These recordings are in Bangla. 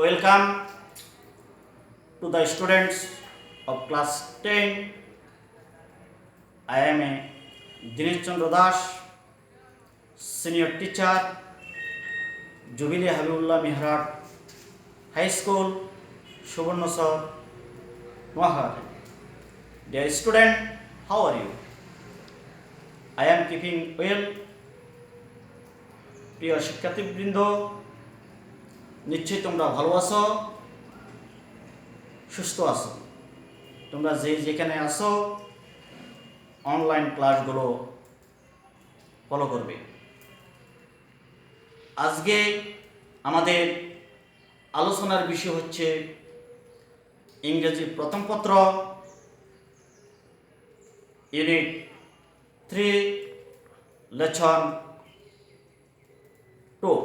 Welcome to the students of class 10. I am a Dinesh Chandra Das, senior teacher, Jubilee Habibullah Mihrad High School, Subarnosar, Noakhali. Dear student, how are you? I am keeping well. প্রিয় শিক্ষার্থীবৃন্দ, নিশ্চয়ই তোমরা ভালো আছো, সুস্থ আছো। তোমরা যেখানে আছো অনলাইন ক্লাসগুলো ফলো করবে। আজকে আমাদের আলোচনার বিষয় হচ্ছে ইংরেজি প্রথম পত্র ইউনিট 3 লেসন 2।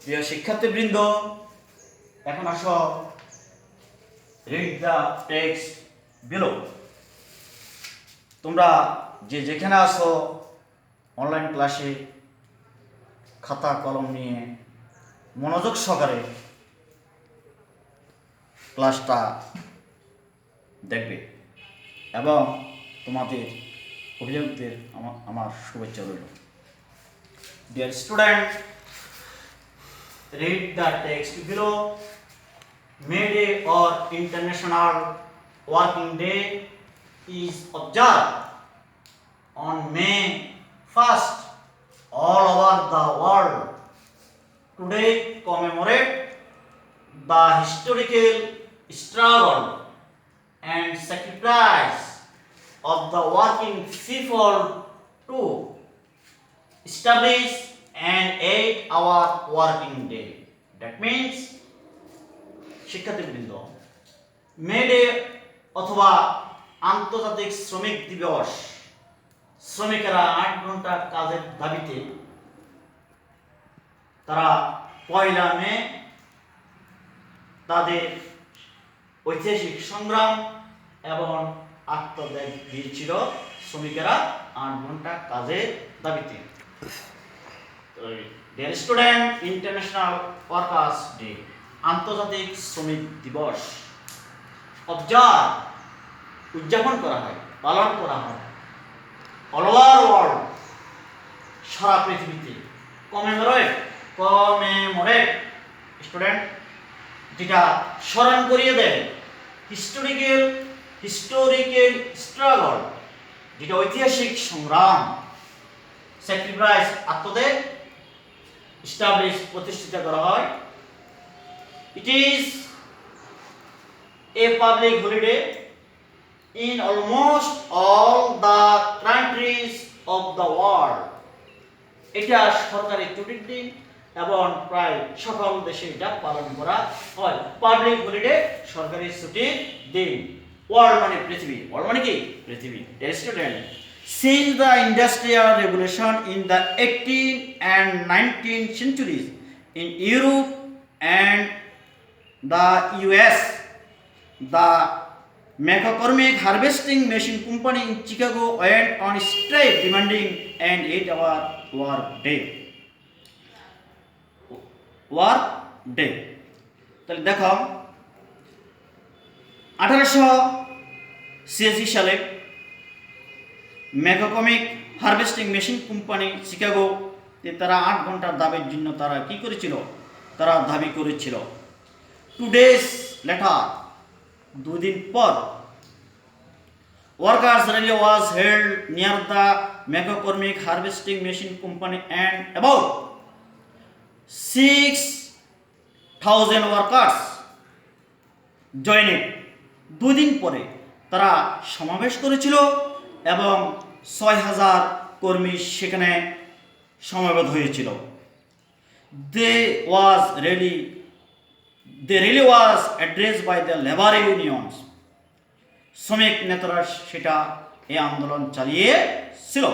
প্রিয় শিক্ষার্থীবৃন্দ, এখন আসো রিড দ্য টেক্সট বিলো। তোমরা যেখানে আসো অনলাইন ক্লাসে খাতা কলম নিয়ে মনোযোগ সহকারে ক্লাসটা দেখবে এবং তোমাদের অভিভাবকদের আমার শুভেচ্ছা রইল। Dear student, read the text below. May Day or International Working Day is observed on May 1st all over the world. Today commemorate the historical struggle and sacrifice of the working people to establish an 8-hour working day. That means শিক্ষার্থীবৃন্দ, মে ডে অথবা আন্তর্জাতিক শ্রমিক দিবস, শ্রমিকেরা 8 ঘন্টা কাজের দাবিতে তারা 1 মে তাদের ঐতিহাসিক সংগ্রাম এবং আত্মত্যাগ দিয়েছিল শ্রমিকেরা 8 ঘন্টা কাজের দাবিতে। Dear student, International Workers Day, আন্তর্জাতিক শ্রমিক দিবস অবজার্ভ উদযাপন করা হয়, পালন করা হয় অল ওভার ওয়ার্ল্ড, সারা পৃথিবীতে। কমেমোরেট স্টুডেন্ট, যেটা স্মরণ করিয়ে দেয় হিস্টোরিক্যাল স্ট্রাগল, যেটা ঐতিহাসিক সংগ্রাম, স্যাক্রিফাইস আত্মত্যাগ, এস্টাবলিশ প্রতিষ্ঠিত করা হয়। It is a public holiday in almost all the countries of the world. এটা সরকারি ছুটির দিন এবং প্রায় সকল দেশে এটা পালন করা হয়। পাবলিক হলিডে সরকারি ছুটির দিন। ওয়ার্ল্ড মানে পৃথিবী। ওয়ার্ল্ড মানে কি? পৃথিবী। Dear student, since the Industrial Revolution in the 18th and 19th centuries in Europe and the US, the McCormick Harvesting Machine Company in Chicago went on strike demanding an 8-hour work day. তাহলে দেখো 1886 সালে McCormick harvesting machine company Chicago তারা 8 ঘন্টার দাবির জন্য তারা কি করেছিল? তারা দাবি করেছিল। 2 days later, 2 দিন পর, workers rally was held near the McCormick Harvesting Machine Company and about 6,000 workers joined. 2 দিন পরে তারা সমাবেশ করেছিল এবং 6,000 কর্মী সেখানে সমবেত হয়েছিল। The rally was addressed by the labor unions. শ্রমিক নেতারা সেটা এই আন্দোলন চালিয়েছিল।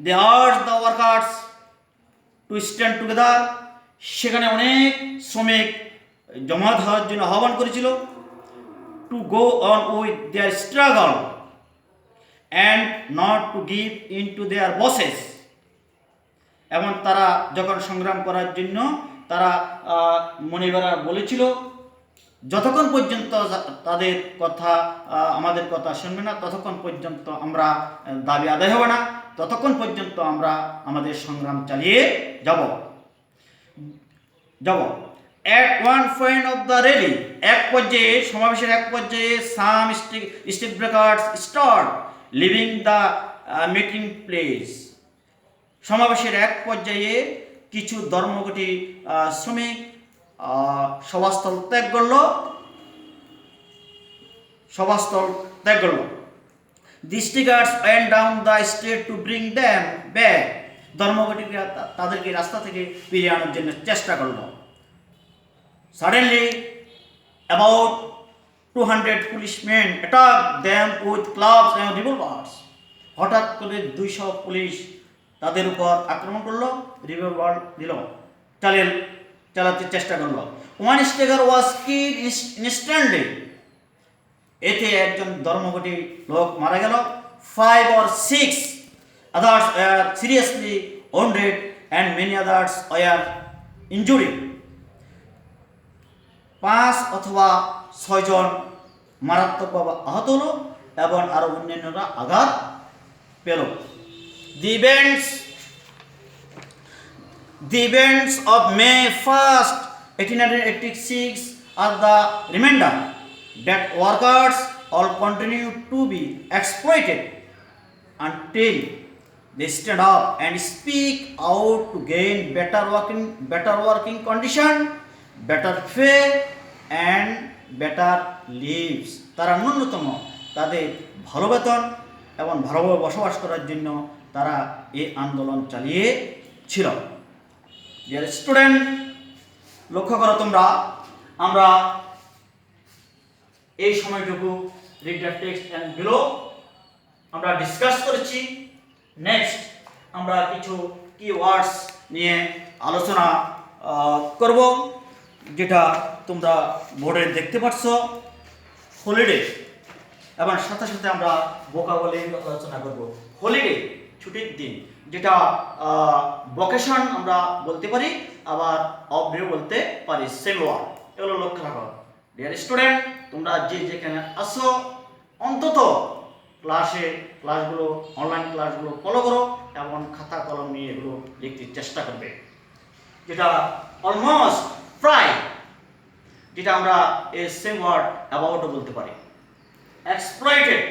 They urged the workers to stand together. সেখানে অনেক শ্রমিক জমায়েত হওয়ার জন্য আহ্বান করেছিল। To go on with their struggle and not to give in to their bosses. এবং তারা যখন সংগ্রাম করার জন্য তারা মনিবেরা বলেছিল যতক্ষণ পর্যন্ত তাদের কথা আমাদের কথা শুনবে না, ততক্ষণ পর্যন্ত আমরা দাবি আদায় হবে না, ততক্ষণ পর্যন্ত আমরা আমাদের সংগ্রাম চালিয়ে যাব। At one point of the rally, সমাবেশের এক পর্যায়ে some street breakers start leaving the meeting place. সমাবেশের এক পর্যায়ে কিছু ধর্মঘটি শ্রমিক সভাস্থল ত্যাগ করলো। The streeters went down the street to bring them back. ধর্মঘটিরা তাদেরকে রাস্তা থেকে ফিরিয়ে আনার জন্য চেষ্টা করলো। Suddenly, about 200 policemen attacked them with clubs and revolvers. হঠাৎ করে 200 পুলিশ তাদের উপর আক্রমণ করলো, রিভলভার দিল, চালাতে চেষ্টা করলো। One staker was killed instantly. এতে একজন ধর্মঘটি লোক মারা গেল। 5 or 6 others were seriously wounded and many others were injured. 5 অথবা 6 জন মারাত্মকভাবে আহত হলো এবং আরো অন্যান্যরা আঘাত পেল। The events of May 1st, 1886 are the reminder that workers all continue to be exploited until they stand up and speak out to gain better working condition, better pay and better lives. তারা ন্যূনতম তাদের ভালো বেতন এবং ভালোভাবে বসবাস করার জন্য তারা এই আন্দোলন চালিয়েছিল। ডিয়ার স্টুডেন্ট, লক্ষ্য করো তোমরা, আমরা এই সময়টুকু read the text and below আমরা ডিসকাস করেছি। নেক্সট আমরা কিছু কিওয়ার্ডস নিয়ে আলোচনা করব, যেটা তোমরা বোর্ডে দেখতে পাচ্ছ। হলিডে এবং সাথে সাথে আমরা ভোকাবুলারি আলোচনা করব। হলিডে ছুটির দিন, যেটা ভকেশন আমরা বলতে পারি, আবার অফ ডে বলতে পারি, সেম ওয়ার্ড। এগুলো লক্ষ্য রাখো। ডিয়ার স্টুডেন্ট, তোমরা যে যেখানে আসো অন্তত ক্লাসগুলো অনলাইন ক্লাসগুলো ফলো করো এবং খাতা কলম নিয়ে এগুলো লিখতে চেষ্টা করবে। যেটা অলমোস্ট প্রায়, যেটা আমরা এই সেম ওয়ার্ড অ্যাবাউটও বলতে পারি। এক্সপ্লয়েটেড,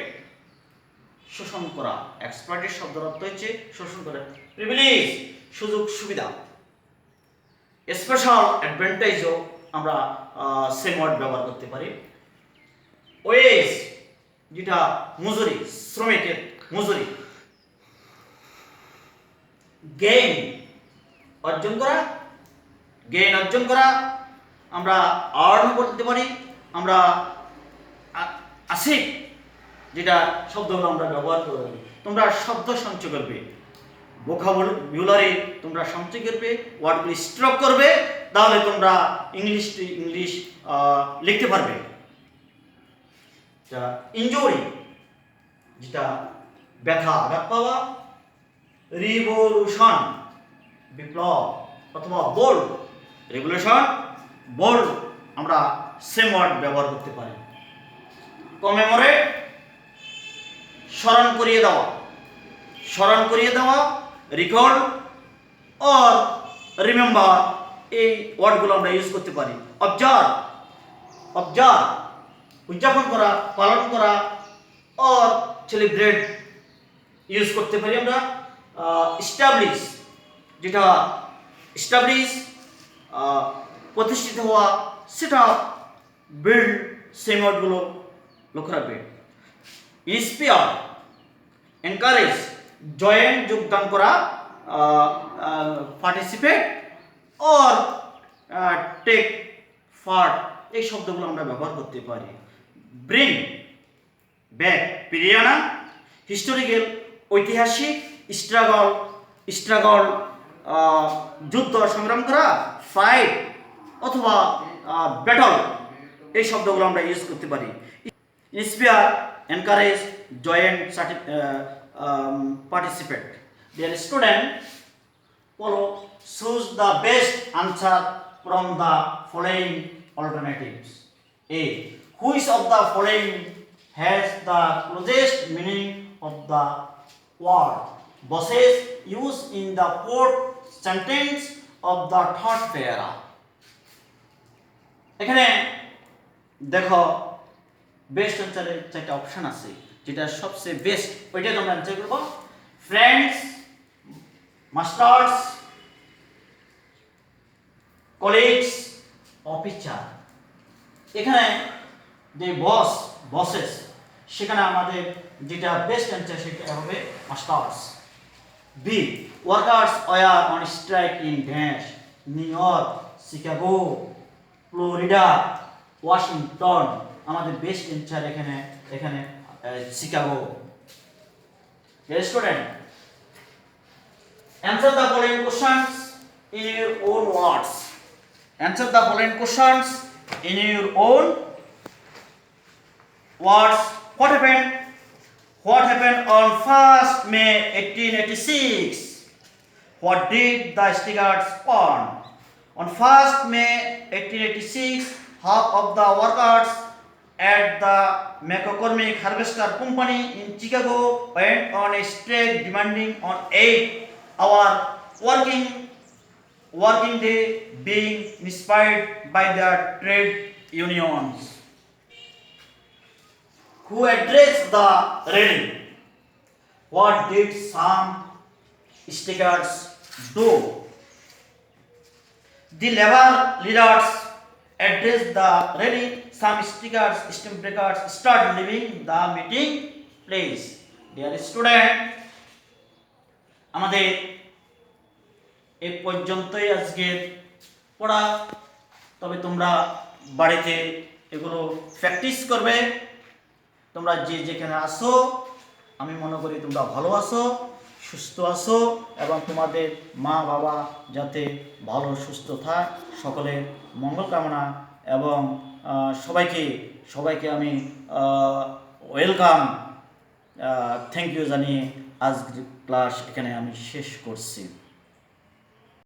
শোষণ করা। এক্সপ্লয়েটেড শব্দের অর্থ হচ্ছে শোষণ করা। প্রিভিলেজ, সুযোগ সুবিধা। স্পেশাল অ্যাডভান্টেজও আমরা সেম ওয়ার্ড ব্যবহার করতে পারি। ওয়েজ, যেটা মজুরি, শ্রমিকের মজুরি। গেইন, অর্জন করা। আমরা আর্ন বলতে পারি। আমরা আসিফ, যেটা শব্দগুলো আমরা ব্যবহার করব। তোমরা শব্দ সঞ্চয় করবে, ভোকাবুলারি তোমরা সঞ্চয় করবে, ওয়ার্ডগুলি স্ট্রক করবে, তাহলে তোমরা ইংলিশ টু ইংলিশ লিখতে পারবে। ইনজুরি, যেটা ব্যথা, আঘাত পাওয়া। রিভলিউশন, বিপ্লব অথবা বোল্ড। রেভলিউশন, বোল্ড আমরা সেম ওয়ার্ড ব্যবহার করতে পারি। কমেমোরেট, স্মরণ করিয়ে দেওয়া। রিকল অর রিমেম্বার, এই ওয়ার্ডগুলো আমরা ইউজ করতে পারি। অবজার্ভ, উদযাপন করা, পালন করা। অর সেলিব্রেট ইউজ করতে পারি আমরা। এস্টাবলিশ, যেটা প্রতিষ্ঠিত হওয়া, সেটা বিল্ড, সেম ওয়ার্ডগুলো লক্ষ্য রাখবে। ইন্সপায়ার, এনকারেজ, জয়েন যোগদান করা, পার্টিসিপেট অর টেক পার্ট, এই শব্দগুলো আমরা ব্যবহার করতে পারি। ব্রিং ব্যাক, ফিরিয়ে আনা। হিস্টোরিক্যাল, ঐতিহাসিক। স্ট্রাগল যুদ্ধ সংগ্রাম করা। ফাইট অথবা ব্যাটল, এই শব্দগুলো আমরা ইউজ করতে পারি। Inspire, encourage, join, participate. Dear student, follow, choose the best answer from the following alternatives. A. Which of the following has the closest meaning of the word buses used in the fourth sentence of the third para? এখানে দেখো বেস্ট অ্যান্সারের চারটা অপশন আছে, যেটা সবচেয়ে বেস্ট ওইটা তোমরা অ্যান্সার করবো। Friends, masters, colleagues, officer. এখানে যে বসেস সেখানে আমাদের যেটা বেস্ট অ্যান্সার সেটা হবে masters. B. Workers were on strike in dash New York, Chicago, Florida, Washington. আমাদের বেস্ট অ্যান্সার এখানে Chicago. Student, answer the following questions in your own words. Answer the following questions in your own words. What happened on 1st May 1886? What did the stickers earn? On 1st May 1886, half of the workers at the McCormick Harvester Company in Chicago went on a strike demanding an 8-hour working day being inspired by the trade unions. Who addressed the rally? What did some stickers do? The labor leaders addressed the rally. Some stickers, steam breakers start leaving the meeting place. Dear student, আমাদের এই পর্যন্তই আজকের পড়া। তবে তোমরা বাড়িতে এগুলো প্র্যাকটিস করবে। তোমরা যে যেখানে আসো, আমি মনে করি তোমরা ভালো আছো, সুস্থ আছো, এবং তোমাদের মা বাবা যাতে ভালো সুস্থ থাক, সকলের মঙ্গল কামনা। এবং সবাইকে আমি ওয়েলকাম, থ্যাংক ইউ জানিয়ে আজকের ক্লাস এখানে আমি শেষ করছি।